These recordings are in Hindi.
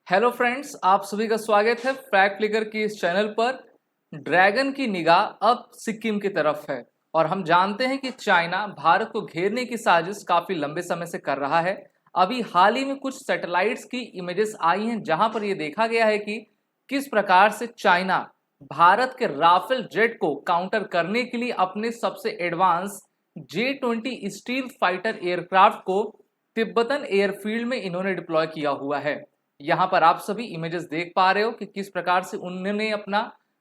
हेलो फ्रेंड्स, आप सभी का स्वागत है फैक्ट फ्लिकर की इस चैनल पर। ड्रैगन की निगाह अब सिक्किम की तरफ है और हम जानते हैं कि चाइना भारत को घेरने की साजिश काफी लंबे समय से कर रहा है। अभी हाल ही में कुछ सैटेलाइट्स की इमेजेस आई हैं जहां पर यह देखा गया है कि किस प्रकार से चाइना भारत के राफेल जेट को काउंटर करने के लिए अपने सबसे advance J-20 steel fighter aircraft को तिब्बतन एयरफील्ड में इन्होंने डिप्लॉय किया हुआ है। यहाँ पर आप सभी इमेजेस देख पा रहे हो कि किस प्रकार से उन्होंने अपना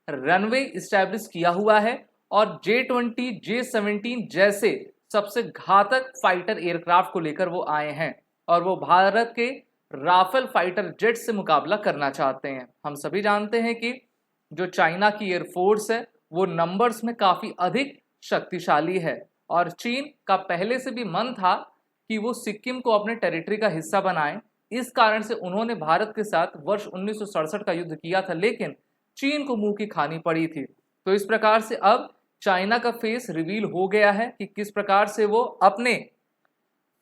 रनवे इस्टेब्लिश किया हुआ है और J-20, J-17 जैसे सबसे घातक फाइटर एयरक्राफ्ट को लेकर वो आए हैं और वो भारत के राफेल फाइटर जेट से मुकाबला करना चाहते हैं। हम सभी जानते हैं कि जो चाइना की एयरफोर्स है वो नंबर्स में काफी अधिक शक्तिशाली है और चीन का पहले से भी मन था कि वो सिक्किम को अपने टेरिटरी का हिस्सा बनाए। इस कारण से उन्होंने भारत के साथ वर्ष 1967 का युद्ध किया था, लेकिन चीन को मुंह की खानी पड़ी थी। तो इस प्रकार से अब चाइना का फेस रिवील हो गया है कि किस प्रकार से वो अपने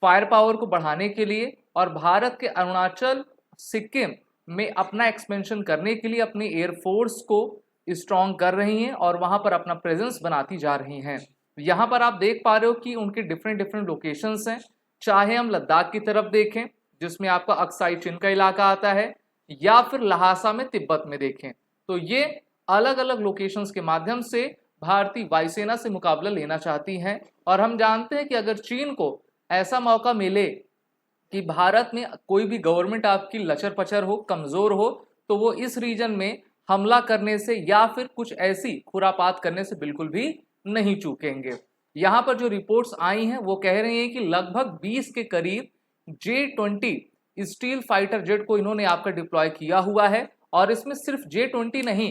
फायर पावर को बढ़ाने के लिए और भारत के अरुणाचल सिक्किम में अपना एक्सपेंशन करने के लिए अपनी एयरफोर्स को स्ट्रॉन्ग कर रही हैं और वहां पर अपना प्रेजेंस बनाती जा रही हैं। यहाँ पर आप देख पा रहे हो कि उनके डिफरेंट डिफरेंट लोकेशंस हैं। चाहे हम लद्दाख की तरफ देखें जिसमें आपका अक्साई चिन का इलाका आता है, या फिर लहासा में तिब्बत में देखें, तो ये अलग अलग लोकेशंस के माध्यम से भारतीय वायुसेना से मुकाबला लेना चाहती हैं। और हम जानते हैं कि अगर चीन को ऐसा मौका मिले कि भारत में कोई भी गवर्नमेंट आपकी लचर पचर हो, कमजोर हो, तो वो इस रीजन में हमला करने से या फिर कुछ ऐसी खुरापात करने से बिल्कुल भी नहीं चूकेंगे। यहाँ पर जो रिपोर्ट्स आई हैं वो कह रही हैं कि लगभग 20 के करीब J-20 स्टील फाइटर जेट को इन्होंने आपका डिप्लॉय किया हुआ है और इसमें सिर्फ J-20 नहीं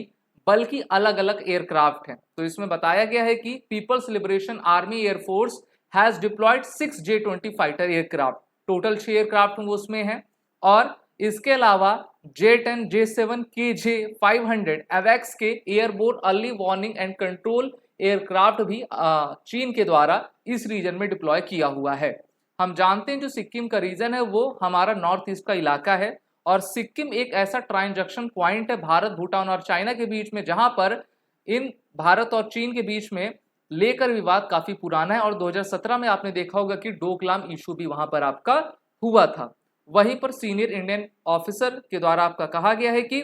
बल्कि अलग अलग एयरक्राफ्ट हैं। तो इसमें बताया गया है कि people's liberation army air force has deployed 6 J-20 fighter aircraft. Total 6 aircraft उसमें हैं और इसके अलावा J-10, J-7, KJ-500 एवेक्स के airborne early warning and control aircraft भी चीन के द्वारा इस रीजन में डिप्लॉय किया हुआ है। हम जानते हैं जो सिक्किम का रीजन है वो हमारा नॉर्थ ईस्ट का इलाका है और सिक्किम एक ऐसा ट्रांजैक्शन पॉइंट है भारत, भूटान और चाइना के बीच में, जहां पर इन भारत और चीन के बीच में लेकर विवाद काफी पुराना है और 2017 में आपने देखा होगा कि डोकलाम इशू भी वहां पर आपका हुआ था। वहीं पर सीनियर इंडियन ऑफिसर के द्वारा आपका कहा गया है कि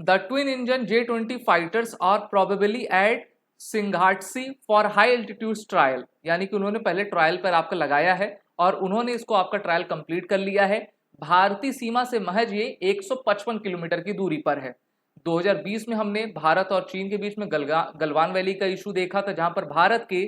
the twin engine J-20 fighters are probably at Shigatse for high altitude trial, यानी कि उन्होंने पहले ट्रायल पर आपका लगाया है और उन्होंने इसको आपका ट्रायल कंप्लीट कर लिया है। भारतीय सीमा से महज ये 155 किलोमीटर की दूरी पर है। 2020 में हमने भारत और चीन के बीच में गलवान वैली का इशू देखा था जहां पर भारत के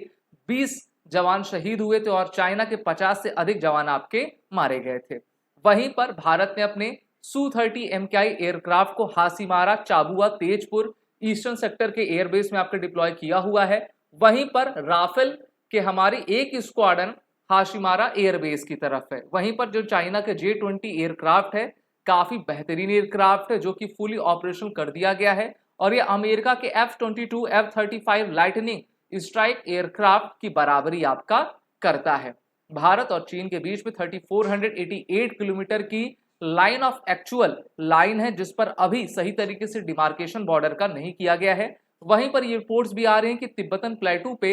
20 जवान शहीद हुए थे और चाइना के 50 से अधिक जवान आपके मारे गए थे। वहीं पर भारत ने अपने Su-30 MKI एयरक्राफ्ट को हासीमारा, चाबुआ, तेजपुर ईस्टर्न सेक्टर के एयरबेस में आपके डिप्लॉय किया हुआ है। वहीं पर राफेल के हमारी एक स्क्वाड्रन हाशिमारा एयरबेस की तरफ है। वहीं पर जो चाइना के J-20 एयरक्राफ्ट है काफी बेहतरीन एयरक्राफ्ट है जो कि फुली ऑपरेशनल कर दिया गया है और ये अमेरिका के F-22, F-35 lightning strike aircraft की बराबरी आपका करता है। भारत और चीन के बीच में 3488 किलोमीटर की लाइन ऑफ एक्चुअल लाइन है जिस पर अभी सही तरीके से डिमार्केशन बॉर्डर का नहीं किया गया है। वहीं पर ये रिपोर्ट्स भी आ रहे हैं कि तिब्बतन प्लेटू पे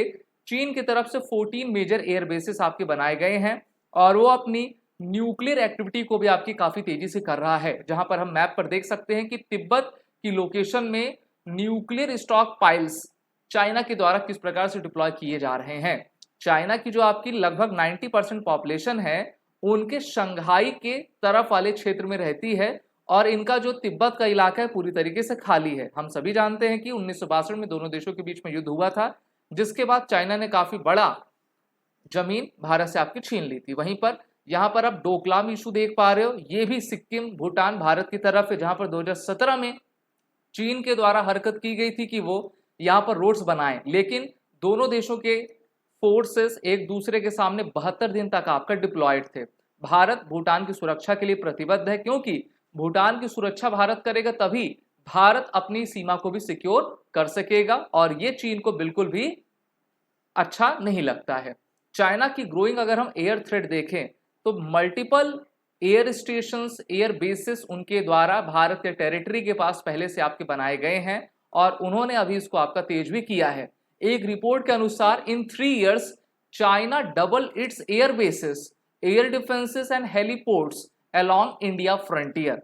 चीन की तरफ से 14 मेजर एयर बेसिस आपके बनाए गए हैं और वो अपनी न्यूक्लियर एक्टिविटी को भी आपकी काफी तेजी से कर रहा है। जहां पर हम मैप पर देख सकते हैं कि तिब्बत की लोकेशन में न्यूक्लियर स्टॉक पाइल्स चाइना के द्वारा किस प्रकार से डिप्लॉय किए जा रहे हैं। चाइना की जो आपकी लगभग 90% पॉपुलेशन है उनके शंघाई के तरफ वाले क्षेत्र में रहती है और इनका जो तिब्बत का इलाका है पूरी तरीके से खाली है। हम सभी जानते हैं कि 1962 में दोनों देशों के बीच में युद्ध हुआ था जिसके बाद चाइना ने काफी बड़ा जमीन भारत से आपकी छीन ली थी। वहीं पर यहाँ पर आप डोकलाम इशू देख पा रहे हो, ये भी सिक्किम, भूटान, भारत की तरफ है जहां पर 2017 में चीन के द्वारा हरकत की गई थी कि वो यहाँ पर रोड्स बनाएं, लेकिन दोनों देशों के फोर्सेस एक दूसरे के सामने 72 दिन तक आपका डिप्लॉयड थे। भारत भूटान की सुरक्षा के लिए प्रतिबद्ध है क्योंकि भूटान की सुरक्षा भारत करेगा तभी भारत अपनी सीमा को भी सिक्योर कर सकेगा और ये चीन को बिल्कुल भी अच्छा नहीं लगता है। चाइना की ग्रोइंग अगर हम एयर थ्रेट देखें तो multiple air stations, air bases उनके द्वारा भारत के टेरिटरी के पास पहले से आपके बनाए गए हैं और उन्होंने अभी इसको आपका तेज भी किया है। एक रिपोर्ट के अनुसार इन 3 years China double it's air bases, air defences and heliports along India frontier.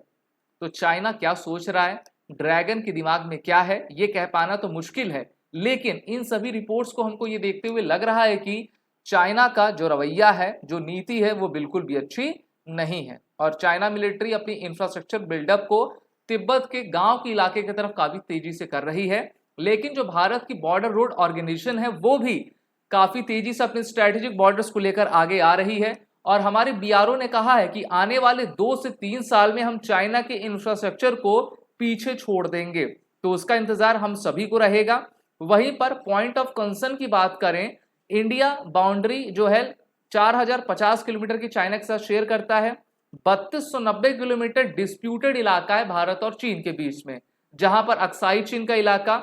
तो चाइना क्या सोच रहा है, ड्रैगन के दिमाग में क्या है, ये कह पाना तो मुश्किल है, लेकिन इन सभी रिपोर्ट्स को हमको ये देखते हुए लग रहा है कि चाइना का जो रवैया है, जो नीति है, वो बिल्कुल भी अच्छी नहीं है और चाइना मिलिट्री अपनी इंफ्रास्ट्रक्चर बिल्डअप को तिब्बत के गांव के इलाके की तरफ काफी तेजी से कर रही है। लेकिन जो भारत की बॉर्डर रोड ऑर्गेनाइजेशन है वो भी काफी तेजी से अपने स्ट्रेटेजिक बॉर्डर्स को लेकर आगे आ रही है और हमारे बीआरओ ने कहा है कि आने वाले 2 से 3 साल में हम चाइना के इंफ्रास्ट्रक्चर को पीछे छोड़ देंगे, तो उसका इंतजार हम सभी को रहेगा। वहीं पर पॉइंट ऑफ कंसर्न की बात करें, इंडिया बाउंड्री जो है 4050 किलोमीटर की चाइना के साथ शेयर करता है। 3290 किलोमीटर डिस्प्यूटेड इलाका है भारत और चीन के बीच में, जहां पर अक्साई चीन का इलाका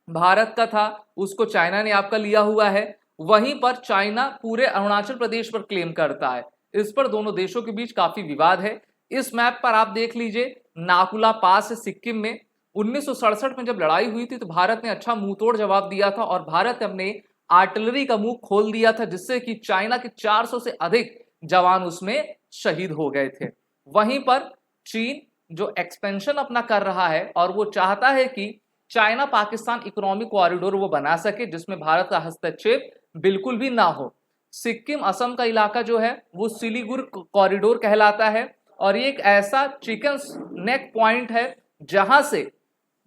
भारत का था, उसको चाइना ने आपका लिया हुआ है। वहीं पर चाइना पूरे अरुणाचल प्रदेश पर क्लेम करता है। इस पर दोनों देशों के बीच काफी विवाद है। इस मैप पर आप देख लीजिए, नाकुला पास है सिक्किम में। 1967 में जब लड़ाई हुई थी तो भारत ने अच्छा मुंहतोड़ जवाब दिया था और भारत ने अपने आर्टिलरी का मुंह खोल दिया था, जिससे कि चाइना के 400 से अधिक जवान उसमें शहीद हो गए थे। वहीं पर चीन जो एक्सपेंशन अपना कर रहा है और वो चाहता है कि चाइना पाकिस्तान इकोनॉमिक कॉरिडोर वो बना सके जिसमें भारत का हस्तक्षेप बिल्कुल भी ना हो। सिक्किम असम का इलाका जो है वो सिलीगुड़ी कॉरिडोर कहलाता है और ये एक ऐसा चिकन नेक पॉइंट है जहां से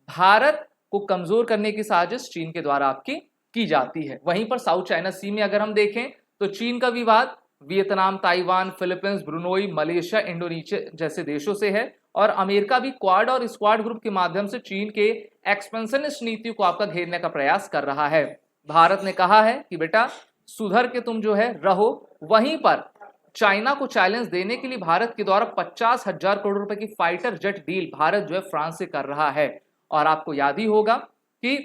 भारत को कमजोर करने की साजिश चीन के द्वारा आपकी की जाती है। वहीं पर साउथ चाइना सी में अगर हम देखें तो चीन का विवाद Vietnam, Taiwan, Philippines, Brunei, Malaysia, Indonesia जैसे देशों से है और अमेरिका भी क्वाड और स्क्वाड ग्रुप के माध्यम से चीन के एक्सपेंशनिस्ट नीति को आपका घेरने का प्रयास कर रहा है। भारत ने कहा है कि बेटा सुधर के तुम जो है रहो। वहीं पर चाइना को चैलेंज देने के लिए भारत के द्वारा 50,000 करोड़ रुपए की फाइटर जेट डील भारत जो है फ्रांस से कर रहा है। और आपको याद ही होगा कि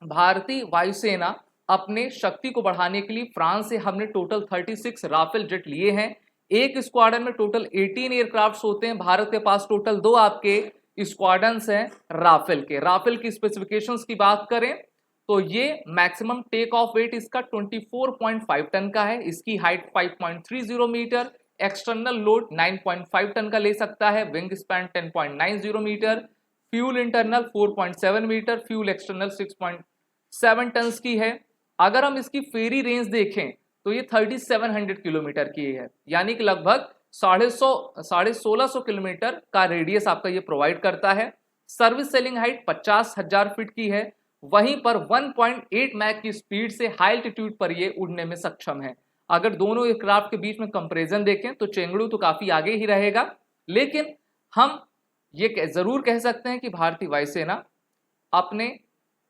भारतीय वायुसेना अपने शक्ति को बढ़ाने के लिए फ्रांस से हमने टोटल 36 राफेल जेट लिए हैं। एक स्क्वाड्रन में टोटल 18 एयरक्राफ्ट होते हैं। भारत के पास टोटल 2 आपके स्क्वाड्रन्स हैं राफेल के। राफेल की स्पेसिफिकेशंस की बात करें तो ये मैक्सिमम टेक ऑफ वेट इसका 24.5 टन का है, इसकी height 5.30 metre, external load 9.5 ton का ले सकता है, wing span 10.90 metre, fuel internal 4.7 metre, fuel external 6.7 ton की है। अगर हम इसकी फेरी रेंज देखें तो ये 3700 किलोमीटर की है, यानी कि लगभग 1650 किलोमीटर का रेडियस आपका ये प्रोवाइड करता है। सर्विस सेलिंग हाइट 50,000 फीट की है। वहीं पर 1.8 मैक की स्पीड से हाई एल्टीट्यूड पर ये उड़ने में सक्षम है। अगर दोनों एयरक्राफ्ट के बीच में कंपैरिजन देखें तो चेंगड़ू तो काफी आगे ही रहेगा, लेकिन हम ये जरूर कह सकते हैं कि भारतीय वायुसेना अपने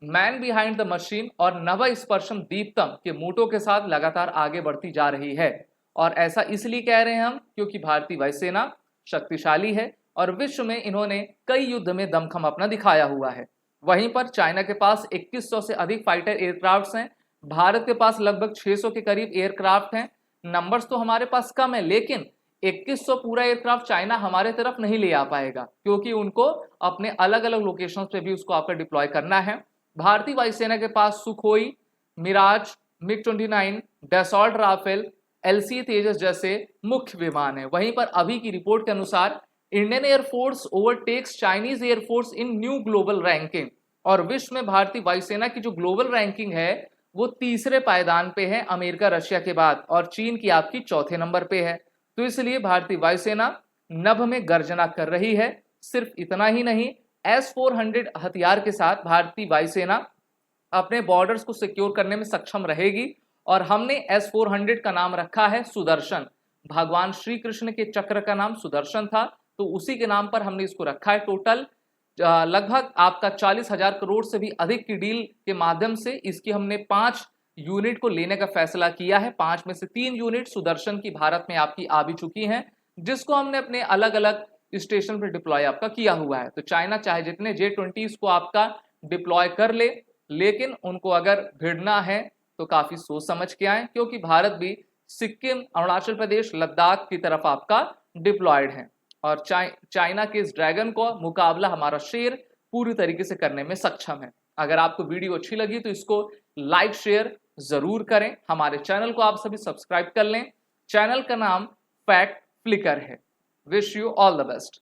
मैन बिहाइंड द मशीन और नभ स्पर्शम दीप्तम के मोटो के साथ लगातार आगे बढ़ती जा रही है। और ऐसा इसलिए कह रहे हैं हम क्योंकि भारतीय वायुसेना शक्तिशाली है और विश्व में इन्होंने कई युद्ध में दमखम अपना दिखाया हुआ है। वहीं पर चाइना के पास 2100 से अधिक फाइटर एयरक्राफ्ट्स हैं, भारत के पास लगभग 600 के करीब एयरक्राफ्ट हैं। नंबर्स तो हमारे पास कम है, लेकिन 2100 पूरा एयरक्राफ्ट चाइना हमारे तरफ नहीं ले आ पाएगा क्योंकि उनको अपने अलग अलग लोकेशंस पे भी उसको आपका डिप्लॉय करना है। भारतीय वायुसेना के पास Sukhoi, Mirage, MiG 29, Dassault Rafale, LCA Tejas जैसे मुख्य विमान है। वहीं पर अभी की रिपोर्ट के अनुसार Indian air force overtakes Chinese air force in new global ranking और विश्व में भारतीय वायुसेना की जो ग्लोबल रैंकिंग है वो तीसरे पायदान पे है अमेरिका रशिया के बाद, और चीन की आपकी चौथे नंबर पे है। तो इसलिए भारतीय वायुसेना नभ में गर्जना कर रही है। सिर्फ इतना ही नहीं, S-400 हथियार के साथ भारतीय वायुसेना अपने बॉर्डर्स को सिक्योर करने में सक्षम रहेगी और हमने S-400 का नाम रखा है सुदर्शन। भगवान श्री कृष्ण के चक्र का नाम सुदर्शन था, तो उसी के नाम पर हमने इसको रखा है। टोटल लगभग आपका 40,000 करोड़ से भी अधिक की डील के माध्यम से इसकी हमने 5 यूनिट को लेने का फैसला किया है। 5 में से 3 यूनिट सुदर्शन की भारत में आपकी आ भी चुकी हैं, जिसको हमने अपने अलग अलग स्टेशन पर डिप्लॉय आपका किया हुआ है। तो चाइना चाहे जितने J-20 को आपका डिप्लॉय कर ले, लेकिन उनको अगर भिड़ना है तो काफी सोच समझ के आए, क्योंकि भारत भी सिक्किम, अरुणाचल प्रदेश, लद्दाख की तरफ आपका डिप्लॉयड हैं और चाइना के इस ड्रैगन को मुकाबला हमारा शेर पूरी तरीके से करने में सक्षम है। अगर आपको वीडियो अच्छी लगी तो इसको लाइक शेयर जरूर करें। हमारे चैनल को आप सभी सब्सक्राइब कर लें। चैनल का नाम फैक्ट फ्लिकर है। Wish you all the best.